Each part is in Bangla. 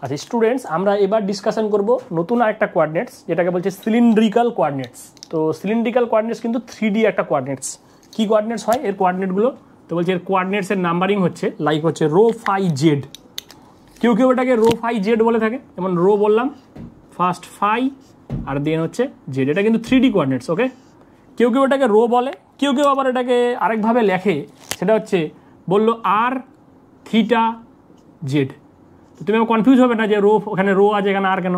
আচ্ছা স্টুডেন্টস, আমরা এবার ডিসকাশন করব নতুন আরেকটা কোঅর্ডিনেটস, যেটাকে বলছে সিলিন্ড্রিক্যাল কোঅর্ডিনেটস। তো সিলিন্ড্রিক্যাল কোঅর্ডিনেটস কিন্তু 3D একটা কোঅর্ডিনেটস। কি কোঅর্ডিনেটস হয় এর কোঅর্ডিনেটগুলো? তো বলছে এর কোঅর্ডিনেটসের নাম্বারিং হচ্ছে লাইক হচ্ছে রো ফাই জেড। কেউ কেউ এটাকে রো ফাই জেড বলে থাকে, যেমন রো বললাম, ফার্স্ট ফাই আর দেন হচ্ছে জেড। এটা কিন্তু 3D কোঅর্ডিনেটস, ওকে। কেউ কেউ এটাকে রো বলে, কেউ কেউ আবার এটাকে আরেকভাবে লেখে, সেটা হচ্ছে বললো আর থিটা জেড। তো তুমি কনফিউজ হবে না যে রো, ওখানে রো আছে এখানে আর কেন।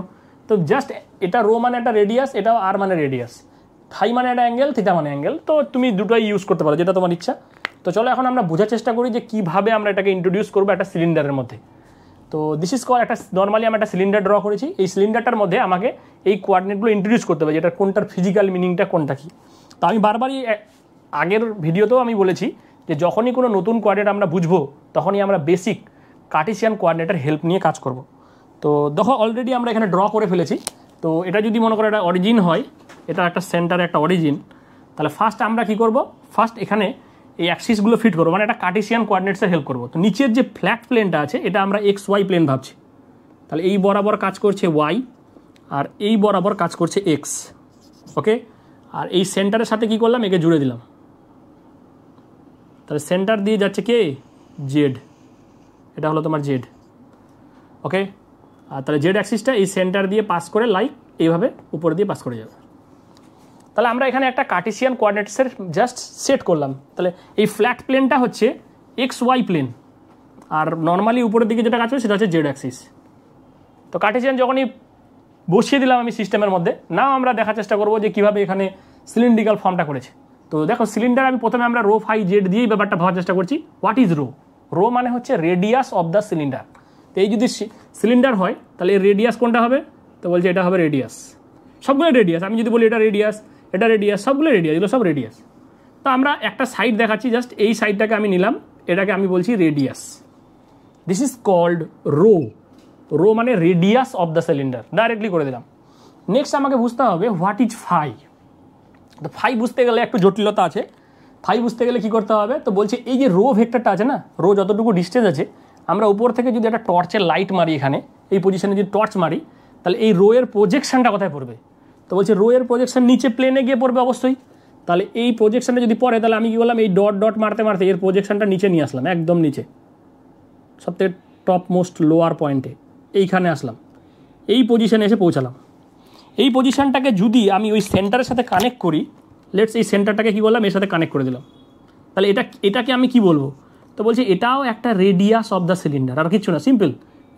তো জাস্ট এটা রো মানে একটা রেডিয়াস, এটাও আর মানে রেডিয়াস, ফাই মানে একটা অ্যাঙ্গেল, থিটা মানে অ্যাঙ্গেল। তো তুমি দুটোই ইউজ করতে পারো, যেটা তোমার ইচ্ছা। তো চলো এখন আমরা বোঝার চেষ্টা করি যে কীভাবে আমরা এটাকে ইন্ট্রোডিউস করবো একটা সিলিন্ডারের মধ্যে। তো দিস ইজ কল একটা, নর্মালি আমি একটা সিলিন্ডার ড্র করেছি। এই সিলিন্ডারটার মধ্যে আমাকে এই কোঅর্ডিনেটগুলো ইন্ট্রোডিউস করতে হবে, যেটা কোনটার ফিজিক্যাল মিনিংটা কোনটা কী। তো আমি বারবারই আগের ভিডিওতেও আমি বলেছি যে যখনই কোনো নতুন কোঅর্ডিনেট আমরা বুঝবো, তখনই আমরা বেসিক কার্টেসিয়ান কোঅর্ডিনেটের হেল্প নিয়ে কাজ করব। তো দেখো অলরেডি আমরা এখানে ড্র করে ফেলেছি। তো এটা যদি মনে করো এটা অরিজিন হয়, এটা একটা সেন্টারে একটা অরিজিন, তাহলে ফার্স্ট আমরা কি করব, ফার্স্ট এখানে এই অ্যাক্সিসগুলো ফিট করবো, মানে একটা কার্টেসিয়ান কোঅর্ডিনেটসের হেল্প করবো। তো নিচের যে ফ্ল্যাট প্লেনটা আছে এটা আমরা এক্স ওয়াই প্লেন ভাবছি। তাহলে এই বরাবর কাজ করছে ওয়াই আর এই বরাবর কাজ করছে এক্স, ওকে। আর এই সেন্টারের সাথে কি করলাম, একে জুড়ে দিলাম। তাহলে সেন্টার দিয়ে যাচ্ছে কে, জেড। এটা হলো তোমার জেড, ওকে। আর তাহলে জেড অ্যাক্সিসটা এই সেন্টার দিয়ে পাস করে লাইক এইভাবে উপর দিয়ে পাস করে যাবে। তাহলে আমরা এখানে একটা কার্টেসিয়ান কোঅর্ডিনেটসের জাস্ট সেট করলাম। তাহলে এই ফ্ল্যাট প্লেনটা হচ্ছে এক্স ওয়াই প্লেন, আর নর্মালি উপরের দিকে যেটা কাজ করে সেটা হচ্ছে জেড অ্যাক্সিস। তো কার্টেসিয়ান যখনই বসিয়ে দিলাম আমি সিস্টেমের মধ্যে, নাও আমরা দেখার চেষ্টা করবো যে কীভাবে এখানে সিলিন্ড্রিক্যাল ফর্মটা করেছে। তো দেখো সিলিন্ডার, আমি প্রথমে আমরা রো ফাই জেড দিয়েই ব্যাপারটা ভাবার চেষ্টা করছি। What is rho? রো মানে হচ্ছে রেডিয়াস অফ দ্য সিলিন্ডার। তো এই যদি সিলিন্ডার হয় তাহলে এর রেডিয়াস কোনটা হবে? তো বলছে এটা হবে রেডিয়াস, সবগুলো রেডিয়াস। আমি যদি বলি এটা রেডিয়াস, এটা রেডিয়াস, সবগুলো রেডিয়াস, এগুলো সব রেডিয়াস। তো আমরা একটা সাইড দেখাচ্ছি, জাস্ট এই সাইডটাকে আমি নিলাম, এটাকে আমি বলছি radius. This is called rho. Rho মানে radius of the cylinder, directly করে দিলাম। নেক্সট আমাকে বুঝতে হবে হোয়াট ইজ ফাই। তো ফাই বুঝতে গেলে একটু জটিলতা আছে। ফাই বুঝতে গেলে কি করতে হবে? তো বলছে এই যে রো ভেক্টরটা আছে না, রো যতটুকু ডিস্টেন্স আছে, আমরা উপর থেকে যদি একটা টর্চের লাইট মারি, এখানে এই পজিশনে যদি টর্চ মারি, তাহলে এই রো এর প্রজেকশনটা কোথায় পড়বে? তো বলছে রো এর প্রজেকশন নিচে প্লেনে গিয়ে পড়বে অবশ্যই। তাহলে এই প্রজেকশনটা যদি পড়ে, তাহলে আমি কি করলাম, এই ডট ডট মারতে মারতে এর প্রজেকশনটা নিচে নিয়ে আসলাম, একদম নিচে, সবথেকে টপ মোস্ট লোয়ার পয়েন্টে এইখানে আসলাম, এই পজিশনে এসে পৌঁছালাম। এই পজিশনটাকে যদি আমি ওই সেন্টারের সাথে কানেক্ট করি, লেটস এই সেন্টারটাকে কী বললাম, এর সাথে কানেক্ট করে দিলাম, তাহলে এটাকে আমি কি বলবো? তো বলছি এটাও একটা রেডিয়াস অফ দ্য সিলিন্ডার, আর কিছু না, সিম্পল।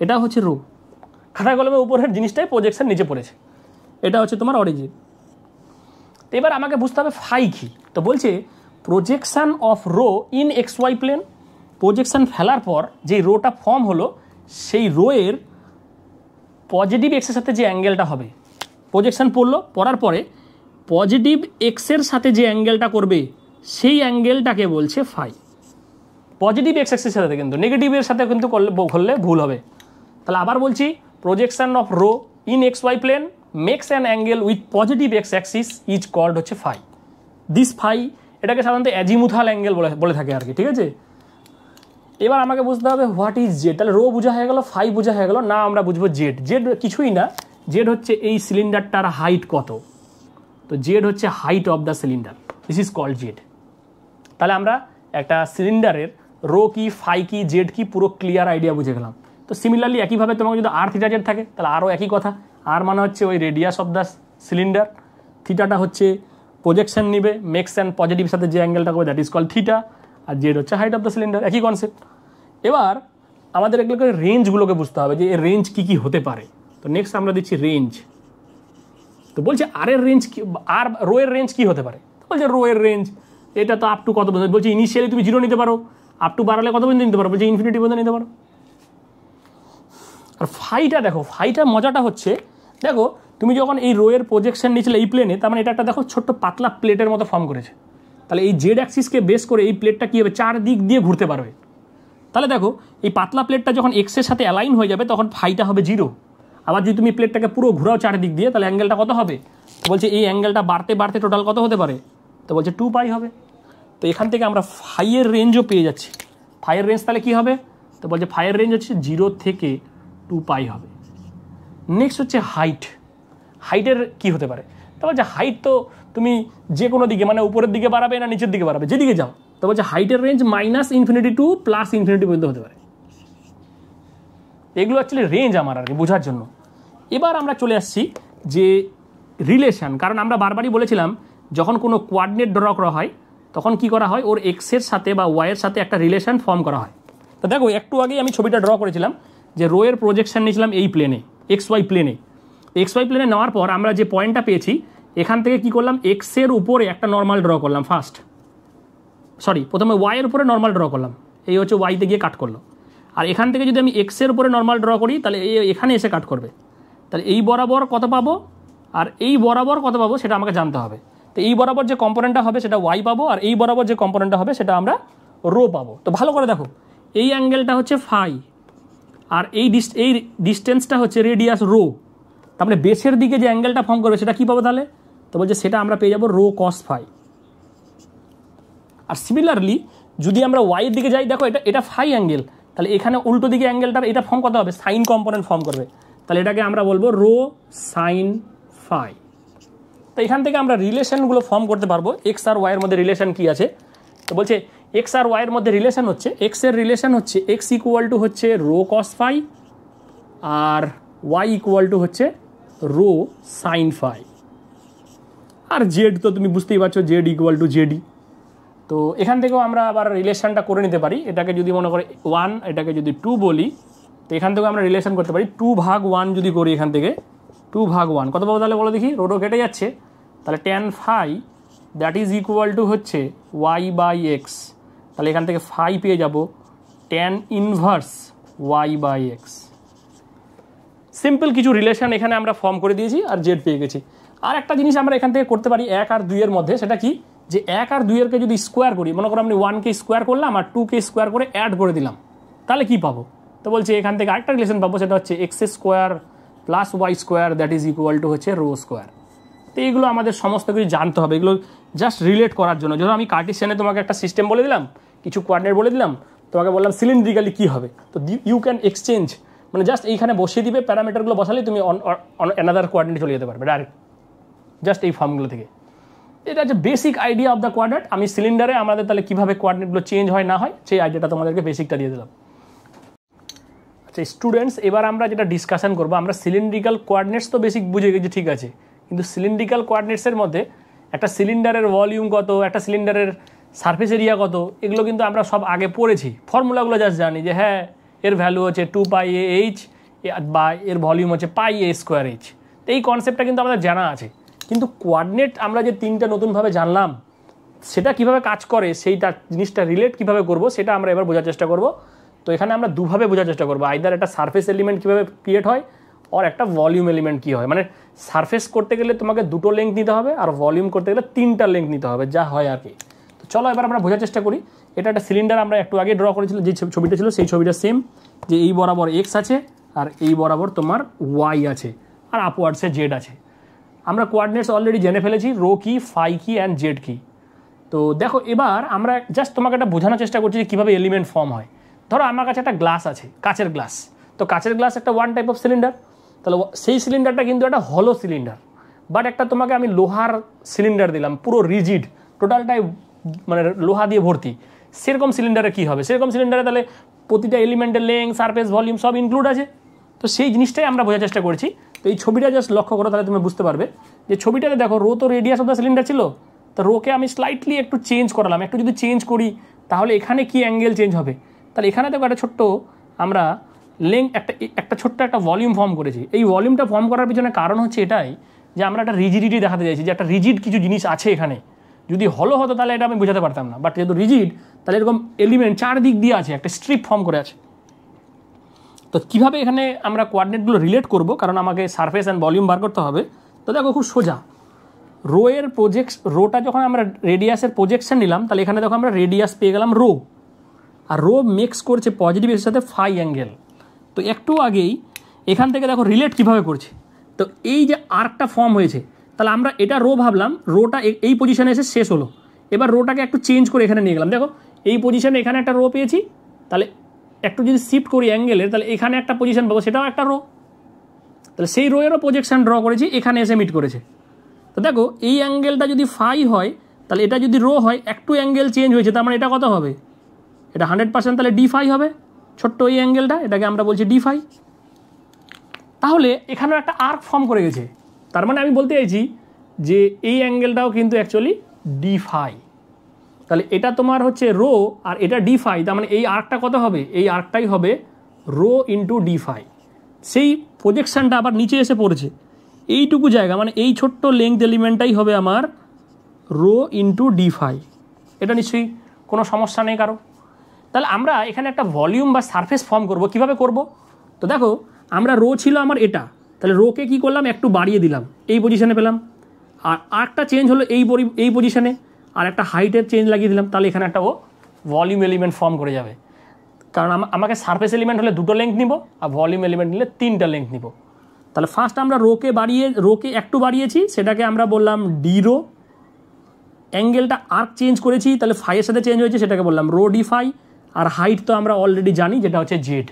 এটা হচ্ছে রো। খাতা কলমের উপরের জিনিসটাই প্রজেকশন নিচে পড়েছে, এটা হচ্ছে তোমার অরিজিন। তো এবার আমাকে বুঝতে হবে ফাই কী। তো বলছে projection of rho in x y plane. Projection ফেলার পর যে রোটা ফর্ম হলো, সেই রো এর পজিটিভ এক্সের সাথে যে অ্যাঙ্গেলটা হবে, প্রজেকশন পড়লো, পড়ার পরে পজিটিভ এক্সের সাথে যে অ্যাঙ্গেলটা করবে, সেই অ্যাঙ্গেলটাকে বলছে ফাই। পজিটিভ এক্স অ্যাক্সিসের সাথে, কিন্তু নেগেটিভের সাথে কিন্তু করলে ভুল হবে। তাহলে আবার বলছি, projection of rho in x y plane makes an angle with positive x axis is called হচ্ছে ফাই। দিস ফাই, এটাকে সাধারণত অ্যাজিমুথাল অ্যাঙ্গেল বলে থাকে আর কি, ঠিক আছে। এবার আমাকে বুঝতে হবে হোয়াট ইজ জেড। তাহলে রো বোঝা হয়ে গেল, ফাই বোঝা হয়ে গেল, না আমরা বুঝবো জেড। জেড কিছুই না, জেড হচ্ছে এই সিলিন্ডারটার হাইট কত। তো জেড হচ্ছে height of the cylinder, this is called Z. তাহলে আমরা একটা সিলিন্ডারের রো কি, ফাই কি, জেড কি, পুরো ক্লিয়ার আইডিয়া বুঝে গেলাম। তো সিমিলারলি একইভাবে তোমাকে যদি আর থিটা জেড থাকে, তাহলে আরও একই কথা। আর মানে হচ্ছে ওই রেডিয়াস অফ দ্য সিলিন্ডার, থিটাটা হচ্ছে প্রজেকশন নিবে, মেক্স অ্যান্ড পজিটিভের সাথে যে অ্যাঙ্গেলটা করবে, দ্যাট ইজ কল্ড থিটা। আর জেড হচ্ছে হাইট অফ দ্য সিলিন্ডার, একই কনসেপ্ট। এবার আমাদের এগুলোকে রেঞ্জগুলোকে বুঝতে হবে যে এর রেঞ্জ কী কী হতে পারে। তো নেক্সট আমরা দিচ্ছি রেঞ্জ। তো বলছে আর এর রেঞ্জ কি, আর রো এর রেঞ্জ কী হতে পারে? বলছে রো এর রেঞ্জ এটা তো আপ টু কত পর্যন্ত, বলছে ইনিশিয়ালি তুমি 0 নিতে পারো, আপ টু বাড়ালে কত পর্যন্ত নিতে পারো, বলছে ইনফিনিটি পর্যন্ত নিতে পারো। আর ফাইটা দেখো, ফাইটার মজাটা হচ্ছে, দেখো তুমি যখন এই রো এর প্রজেকশন নিয়েছিলে এই প্লেনে, তার মানে এটা একটা দেখো ছোট্ট পাতলা প্লেটের মতো ফর্ম করেছে। তাহলে এই জেড অ্যাক্সিসকে বেস করে এই প্লেটটা কী হবে, 4 দিক দিয়ে ঘুরতে পারবে। তাহলে দেখো এই পাতলা প্লেটটা যখন এক্সের সাথে অ্যালাইন হয়ে যাবে, তখন ফাইটা হবে 0। আবার যদি তুমি প্লেটটাকে পুরো ঘুরাও 4 দিক দিয়ে, তাহলে অ্যাঙ্গেলটা কত হবে? বলছে এই অ্যাঙ্গেলটা বাড়তে বাড়তে টোটাল কত হতে পারে? তো বলছে 2 পাই হবে। তো এখান থেকে আমরা ফাইয়ের রেঞ্জও পেয়ে যাচ্ছি। ফাইয়ের রেঞ্জ তাহলে কী হবে? তো বলছে ফাইয়ের রেঞ্জ হচ্ছে 0 থেকে 2 পাই হবে। নেক্সট হচ্ছে হাইট। হাইটের কি হতে পারে? তা বলছে হাইট তো তুমি যে কোনো দিকে মানে উপরের দিকে বাড়াবে না নিচের দিকে বাড়াবে, যেদিকে যাও। তো বলছে হাইটের রেঞ্জ -∞ টু +∞ পর্যন্ত হতে পারে। এগুলো অ্যাকচুয়ালি রেঞ্জ আমার আর কি বোঝার জন্য। এবার আমরা চলে আসছি যে রিলেশন, কারণ আমরা বারবারই বলেছিলাম যখন কোনো কোঅর্ডিনেট ড্র করা হয় তখন কি করা হয়, ওর এক্সের সাথে বা ওয়াইয়ের সাথে একটা রিলেশন ফর্ম করা হয়। তো দেখো একটু আগেই আমি ছবিটা ড্র করেছিলাম যে রো এর প্রজেকশন নিয়েছিলাম এই প্লেনে, XY প্লেনে। XY প্লেনে নেওয়ার পর আমরা যে পয়েন্টটা পেয়েছি এখান থেকে কি করলাম, এক্সের উপরে একটা নর্মাল ড্র করলাম প্রথমে ওয়াইয়ের উপরে নর্মাল ড্র করলাম, এই হচ্ছে ওয়াইতে গিয়ে কাট করলো। আর এখান থেকে যদি আমি এক্সের উপরে নর্মাল ড্র করি তাহলে এখানে এসে কাট করবে। তাহলে এই বরাবর কত পাবো আর এই বরাবর কত পাবো সেটা আমাকে জানতে হবে। তো এই বরাবর যে কম্পোনেন্টটা হবে সেটা ওয়াই পাবো, আর এই বরাবর যে কম্পোনেন্টটা হবে সেটা আমরা রো পাবো। তো ভালো করে দেখো, এই অ্যাঙ্গেলটা হচ্ছে ফাই আর এই ডিস্টেন্সটা হচ্ছে রেডিয়াস রো। তার মানে বেসের দিকে যে অ্যাঙ্গেলটা ফর্ম করবে সেটা কী পাবো তাহলে? তো বলছে সেটা আমরা পেয়ে যাবো রো কস ফাই। আর সিমিলারলি যদি আমরা ওয়াইয়ের দিকে যাই, দেখো এটা ফাই অ্যাঙ্গেল, তাহলে এখানে উল্টো দিকে অ্যাঙ্গেলটার এটা ফর্ম কত হবে, সাইন কম্পোনেন্ট ফর্ম করবে। তাহলে এটাকে আমরা বলবো রো সাইন ফাই। তো এখান থেকে আমরা রিলেশনগুলো ফর্ম করতে পারবো এক্স আর ওয়াইয়ের মধ্যে রিলেশন কি আছে। তো বলছে এক্স আর ওয়াইয়ের মধ্যে রিলেশন হচ্ছে, এক্সের রিলেশন হচ্ছে এক্স ইকুয়াল টু হচ্ছে রো কস ফাই আর ওয়াই ইকুয়াল টু হচ্ছে রো সাইন ফাই। আর জেড তো তুমি বুঝতেই পারছো, জেড ইকুয়াল টু জেডি। তো এখান থেকেও আমরা আবার রিলেশনটা করে নিতে পারি। এটাকে যদি মনে করে 1, এটাকে যদি 2 বলি, তো এখান থেকেও আমরা রিলেশন করতে পারি। 2/1 যদি করি এখান থেকে 2/1 কত পাবো তাহলে বলো দেখি, রোডও কেটে যাচ্ছে। তাহলে tan phi that is equal to হচ্ছে y/x। তাহলে এখান থেকে ফাই পেয়ে যাব tan ইনভার্স y/x। সিম্পল কিছু রিলেশন এখানে আমরা ফর্ম করে দিয়েছি আর জেড পেয়ে গেছি। আর একটা জিনিস আমরা এখান থেকে করতে পারি 1 আর 2 এর মধ্যে, সেটা কি, যে 1 আর 2 এরকে যদি স্কোয়ার করি, মনে করো আমি 1কে স্কোয়ার করলাম আর 2কে স্কোয়ার করে অ্যাড করে দিলাম, তাহলে কি পাবো? তো বলছে এখান থেকে আরেকটা রিলেশন পাবো, সেটা হচ্ছে x² + y² that is equal to হচ্ছে রো স্কোয়ার। তো এইগুলো আমাদের সমস্ত কিছু জানতে হবে, এগুলো জাস্ট রিলেট করার জন্য। যখন আমি কার্টেসিয়ানে তোমাকে একটা সিস্টেম বলে দিলাম, কিছু কোঅর্ডিনেট বলে দিলাম, তোমাকে বললাম সিলিন্ড্রিক্যালি কী হবে, তো ইউ ক্যান এক্সচেঞ্জ, মানে জাস্ট এইখানে বসিয়ে দিবে, প্যারামিটারগুলো বসালেই তুমি অ্যানাদার কোঅর্ডিনেট চলে যেতে পারবে ডাইরেক্ট, জাস্ট এই ফর্মগুলো থেকে। এটা হচ্ছে basic idea of the coordinate. আমি সিলিন্ডারে আমাদের তাহলে কীভাবে কোঅর্ডিনেটগুলো চেঞ্জ হয় না হয় সেই আইডিয়াটা তোমাদেরকে বেসিকটা দিয়ে দিলাম। আচ্ছা স্টুডেন্টস, এবার আমরা যেটা ডিসকাশন করবো, আমরা সিলিন্ড্রিক্যাল কোঅর্ডিনেটস তো বেসিক বুঝে গেছি, ঠিক আছে, কিন্তু সিলিন্ড্রিক্যাল কোঅর্ডিনেটসের মধ্যে একটা সিলিন্ডারের ভলিউম কত, একটা সিলিন্ডারের সারফেস এরিয়া কত, এগুলো কিন্তু আমরা সব আগে পড়েছি, ফর্মুলাগুলো জাস্ট জানি যে হ্যাঁ এর ভ্যালু হচ্ছে 2πAh বা এর ভলিউম হচ্ছে πA²h। তো এই কনসেপ্টটা কিন্তু আমাদের জানা আছে, কিন্তু কোঅর্ডিনেট আমরা যে 3টা নতুনভাবে জানলাম সেটা কিভাবে কাজ করে, সেইটা জিনিসটা রিলেট কিভাবে করব সেটা আমরা এবার বোঝার চেষ্টা করব। তো এখানে আমরা দুভাবে বোঝার চেষ্টা করবো, আইদার একটা সারফেস এলিমেন্ট কীভাবে ক্রিয়েট হয় আর একটা ভলিউম এলিমেন্ট কী হয়। মানে সারফেস করতে গেলে তোমাকে 2টো লেংথ নিতে হবে আর ভলিউম করতে গেলে 3টা লেংথ নিতে হবে, যা হয় আর কি। তো চলো এবার আমরা বোঝার চেষ্টা করি। এটা একটা সিলিন্ডার, আমরা একটু আগে ড্র করেছিলাম, যে ছবিটা ছিল সেই ছবিটা সেম, যে এই বরাবর এক্স আছে আর এই বরাবর তোমার ওয়াই আছে আর আপওয়ার্ডসে জেড আছে। আমরা কোঅর্ডিনেটস অলরেডি জেনে ফেলেছি, রো কি, ফাই কি অ্যান্ড জেড কি। তো দেখো এবার আমরা জাস্ট তোমাকে একটা বোঝানোর চেষ্টা করছি যে কীভাবে এলিমেন্ট ফর্ম হয়। ধরো আমার কাছে একটা গ্লাস আছে, কাচের গ্লাস, তো কাচের গ্লাস একটা ওয়ান টাইপ অফ সিলিন্ডার, তাহলে সেই সিলিন্ডারটা কিন্তু একটা হলো সিলিন্ডার, বাট একটা তোমাকে আমি লোহার সিলিন্ডার দিলাম, পুরো রিজিড, টোটালটাই মানে লোহা দিয়ে ভর্তি। সেরকম সিলিন্ডারে কী হবে, সেরকম সিলিন্ডারে তাহলে প্রতিটা এলিমেন্টের লেংথ, সারফেস, ভলিউম সব ইনক্লুড আছে। তো সেই জিনিসটাই আমরা বোঝার চেষ্টা করছি। তো এই ছবিটা জাস্ট লক্ষ্য করো, তাহলে তুমি বুঝতে পারবে যে ছবিটাতে দেখো রো তো রেডিয়াস অফ দ্য সিলিন্ডার ছিল, তো রোকে আমি স্লাইটলি একটু চেঞ্জ করালাম, একটু যদি চেঞ্জ করি তাহলে এখানে কি অ্যাঙ্গেল চেঞ্জ হবে। তাহলে এখানে দেখো একটা ছোট্ট আমরা একটা ছোট্ট একটা ভলিউম ফর্ম করেছি। এই ভলিউমটা ফর্ম করার পিছনে কারণ হচ্ছে এটাই যে আমরা একটা রিজিডিটি দেখাতে চাইছি, যে একটা রিজিড কিছু জিনিস আছে এখানে। যদি হলো হতো তাহলে এটা আমি বোঝাতে পারতাম না, বাট যেহেতু রিজিড তাহলে এরকম এলিমেন্ট চারদিক দিয়ে আছে, একটা স্ট্রিপ ফর্ম করে আছে। তো কীভাবে এখানে আমরা কোঅর্ডিনেটগুলো রিলেট করব, কারণ আমাকে সারফেস অ্যান্ড ভলিউম বার করতে হবে। তো দেখো খুব সোজা, রোটা যখন আমরা রেডিয়াসের প্রজেকশন নিলাম, তাহলে এখানে দেখো আমরা রেডিয়াস পেয়ে গেলাম রো, আর রো মেক্স করছে পজিটিভ এর সাথে ফাই অ্যাঙ্গেল। তো একটু আগেই এখান থেকে দেখো রিলেট কীভাবে করছে, তো এই যে আর্কটা ফর্ম হয়েছে, তাহলে আমরা এটা রো ভাবলাম, রোটা এই পজিশনে এসে শেষ হলো। এবার রোটাকে একটু চেঞ্জ করে এখানে নিয়ে গেলাম, দেখো এই পজিশনে এখানে একটা রো পেয়েছি, তাহলে একটু যদি শিফট করি অ্যাঙ্গেলের, তাহলে এখানে একটা পজিশন পাবো, সেটাও একটা রো। তাহলে সেই রো এরও প্রজেকশান ড্র করেছি, এখানে এসে মিট করেছে। তো দেখো এই অ্যাঙ্গেলটা যদি ফাই হয়, তাহলে এটা যদি রো হয়, একটু অ্যাঙ্গেল চেঞ্জ হয়েছে, তার মানে এটা কত হবে? এটা 100%, তাহলে ডি ফাই হবে, ছোট্ট এই অ্যাঙ্গেলটা, এটাকে আমরা বলছি ডি ফাই। তাহলে এখানেও একটা আর্ক ফর্ম করে গেছে, তার মানে আমি বলতে চাইছি যে এই অ্যাঙ্গেলটাও কিন্তু অ্যাকচুয়ালি ডি ফাই। তাহলে এটা তোমার হচ্ছে রো আর এটা ডি ফাই, তার মানে এই আর্কটা কত হবে? এই আর্কটাই হবে রো ইন্টু ডি ফাই। সেই প্রজেকশানটা আবার নিচে এসে পড়েছে, এইটুকু জায়গা, মানে এই ছোট্ট লেংথ এলিমেন্টটাই হবে আমার রো ইন্টু ডি ফাই। এটা নিশ্চয়ই কোনো সমস্যা নেই কারো। তাহলে আমরা এখানে একটা ভলিউম বা সারফেস ফর্ম করব, কিভাবে করব? তো দেখো আমরা রো ছিল আমার এটা, তাহলে রোকে কি করলাম? একটু বাড়িয়ে দিলাম, এই পজিশনে পেলাম, আর আর্কটা চেঞ্জ হলো এই পজিশনে, আর একটা হাইটের চেঞ্জ লাগিয়ে দিলাম, তাহলে এখানে একটা ও ভলিউম এলিমেন্ট ফর্ম করে যাবে। কারণ আমাকে সারফেস এলিমেন্ট হলে 2টো লেংথ নিব, আর ভলিউম এলিমেন্ট নিলে 3টা লেংথ নিব। তাহলে ফার্স্ট আমরা রোকে একটু বাড়িয়েছি, সেটাকে আমরা বললাম ডি রো। অ্যাঙ্গেলটা আর্ক চেঞ্জ করেছি, তাহলে ফাইয়ের সাথে চেঞ্জ হয়েছে, সেটাকে বললাম রো ডি ফাই। আর হাইট তো আমরা অলরেডি জানি, যেটা হচ্ছে জেড।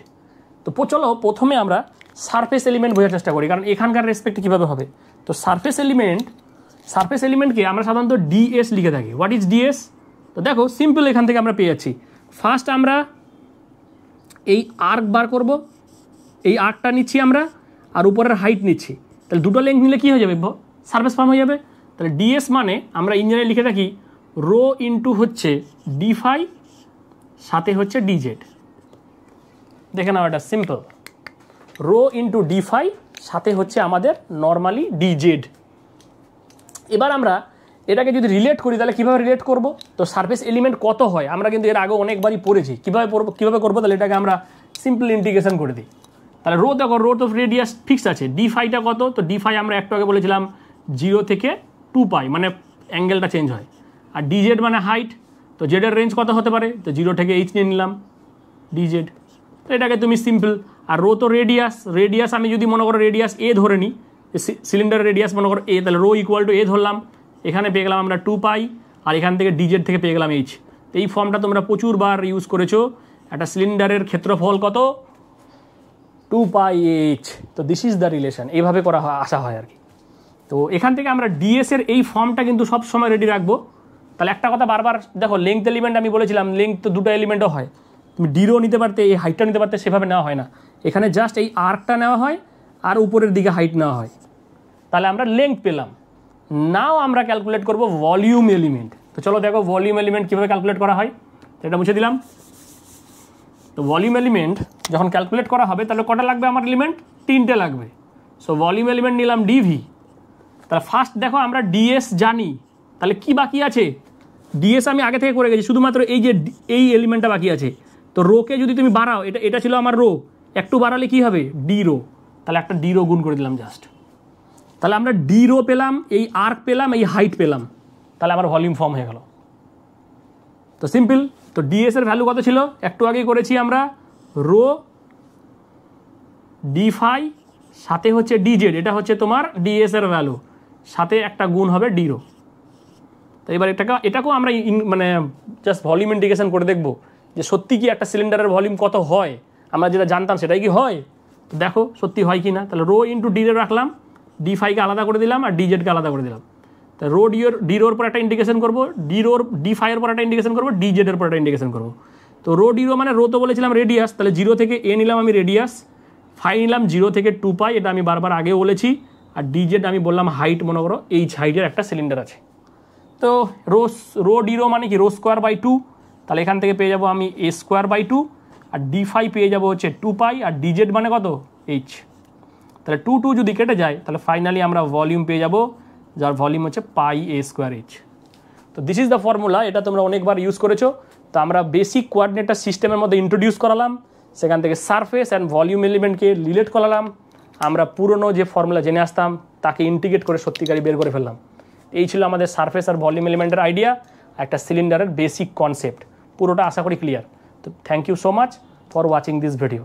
তো চলো প্রথমে আমরা সারফেস এলিমেন্ট বোঝার চেষ্টা করি, কারণ এখানকার রেসপেক্টে কীভাবে হবে। তো সারফেস এলিমেন্টকে আমরা সাধারণত ডিএস লিখে থাকি। What is DS? তো দেখো সিম্পল, এখান থেকে আমরা পেয়ে যাচ্ছি। ফার্স্ট আমরা এই আর্ক বার করব, এই আর্কটা নিচ্ছি আমরা, আর উপরের হাইট নিচ্ছি, তাহলে 2টো লেংথ নিলে কী হয়ে যাবে? সারফেস ফর্ম হয়ে যাবে। তাহলে ডিএস মানে আমরা ইঞ্জিনিয়ারে লিখে থাকি রো ইন্টু হচ্ছে ডি ফাই, সাথে হচ্ছে ডিজেড। দেখে নাও, এটা simple, rho into d phi, সাথে হচ্ছে আমাদের নর্মালি ডিজেড। এবার আমরা এটাকে যদি রিলেট করি, তাহলে কীভাবে রিলেট করব? তো সারফেস এলিমেন্ট কত হয় আমরা কিন্তু এর আগে অনেকবারই পড়েছি। কীভাবে করবো? তাহলে এটাকে আমরা সিম্পল ইন্টিগ্রেশন করে দিই। তাহলে রো দেখো, রো তো রেডিয়াস ফিক্স আছে, ডি ফাইটা কত? তো ডি ফাই আমরা একটু আগে বলেছিলাম 0 থেকে 2 পাই, মানে অ্যাঙ্গেলটা চেঞ্জ হয়। আর ডিজেড মানে হাইট, তো জেডের রেঞ্জ কত হতে পারে? তো 0 থেকে এইচ নিয়ে নিলাম ডিজেড। তো এটাকে তুমি সিম্পল। আর রো তো রেডিয়াস আমি যদি মনে করো রেডিয়াস এ ধরে নিই, সিলিন্ডার রেডিয়াস মনে করো এ, তাহলে রো ইকুয়াল টু এ ধরলাম, এখানে পেয়ে গেলাম আমরা 2 পাই, আর এখান থেকে ডিজেড থেকে পেয়ে গেলাম এইচ। তো এই ফর্মটা তোমরা প্রচুরবার ইউজ করেছো। একটা সিলিন্ডারের ক্ষেত্রফল কত? 2 পাই এইচ। তো দিস ইজ দ্য রিলেশন, এইভাবে করা আসা হয় আর কি। তো এখান থেকে আমরা ডিএস এর এই ফর্মটা কিন্তু সব সময় রেডি রাখবো। তাহলে একটা কথা বারবার দেখো, লেংথ এলিমেন্ট আমি বলেছিলাম, লেংথ তো 2টা এলিমেন্টও হয়, তুমি ডিরো নিতে পারতে, এই হাইটটা নিতে পারতে, সেভাবে নেওয়া হয় না। এখানে জাস্ট এই আর্কটা নেওয়া হয় আর উপরের দিকে হাইট নেওয়া হয়, তাহলে আমরা লেংথ পেলাম। নাও আমরা ক্যালকুলেট করব ভলিউম এলিমেন্ট। তো চলো দেখো ভলিউম এলিমেন্ট কীভাবে ক্যালকুলেট করা হয়, এটা মুছে দিলাম। তো ভলিউম এলিমেন্ট যখন ক্যালকুলেট করা হবে, তাহলে কটা লাগবে আমার এলিমেন্ট? 3টে লাগবে। সো ভলিউম এলিমেন্ট নিলাম ডিভি। তাহলে ফার্স্ট দেখো আমরা ডিএস জানি, তাহলে কি বাকি আছে? ডিএস আমি আগে থেকে করে গেছি, শুধুমাত্র এই যে এই এলিমেন্টটা বাকি আছে। তো রোকে যদি তুমি বাড়াও, এটা ছিল আমার রো, একটু বাড়ালে কি হবে? D rho. তাহলে একটা ডি রো গুণ করে দিলাম জাস্ট। তাহলে আমরা ডি রো পেলাম, এই আর্ক পেলাম, এই হাইট পেলাম, তাহলে আমার ভলিউম ফর্ম হয়ে গেল। তো সিম্পল। তো ডিএস এর ভ্যালু কত ছিল? একটু আগেই করেছি আমরা, রো ডি ফাই, সাথে হচ্ছে ডিজেড, এটা হচ্ছে তোমার ডিএস এর ভ্যালু, সাথে একটা গুণ হবে ডি রো। তো এবার এটাকেও আমরা মানে জাস্ট ভলিউম ইন্টিগ্রেশন করে দেখব যে সত্যি কি একটা সিলিন্ডারের ভলিউম কত হয়। আমরা যেটা জানতাম সেটাই কি হয়, তো দেখো সত্যি হয় কি না। তাহলে রো ইন্টু ডি রাখলাম, ডি ফাইকে আলাদা করে দিলাম, আর ডিজেডকে আলাদা করে দিলাম। তা রো ডি রোর পর একটা ইন্টিগ্রেশন করবো, ডি ফাইয়ের পর একটা ইন্টিগ্রেশন করবো, ডিজেডের পর একটা ইন্টিগ্রেশন করবো। তো রো ডি রো মানে রো তো বলেছিলাম রেডিয়াস, তাহলে 0 থেকে এ নিলাম আমি রেডিয়াস, ফাই নিলাম 0 থেকে 2 পাই, এটা আমি বারবার আগে বলেছি। আর ডিজেড আমি বললাম হাইট, মনে করো এইচ হাইটের একটা সিলিন্ডার আছে। তো রো ডি রো মানে কি? রো স্কোয়ার বাই 2, তাহলে এখান থেকে পেয়ে যাবো আমি এ স্কোয়ার বাই 2, আর ডি ফাই পেয়ে যাবো হচ্ছে 2 পাই, আর ডিজেড মানে কত? এইচ। তাহলে 2 যদি কেটে যায়, তাহলে ফাইনালি আমরা ভলিউম পেয়ে যাবো, যার ভলিউম হচ্ছে পাই এ স্কোয়ার এইচ। তো দিস ইজ দ্য ফর্মুলা, এটা তোমরা অনেকবার ইউজ করেছো। তো আমরা বেসিক কোঅর্ডিনেটর সিস্টেমের মধ্যে ইন্ট্রোডিউস করালাম, সেখান থেকে সারফেস অ্যান্ড ভলিউম এলিমেন্টকে রিলেট করালাম, আমরা পুরনো যে ফর্মুলা জেনে আসতাম তাকে ইন্টিগ্রেট করে সত্যিকারই বের করে ফেললাম। এই ছিল আমাদের সারফেস আর ভলিউম এলিমেন্টের আইডিয়া, একটা সিলিন্ডারের বেসিক কনসেপ্ট। পুরোটা আশা করি ক্লিয়ার। তো thank you so much for watching this video.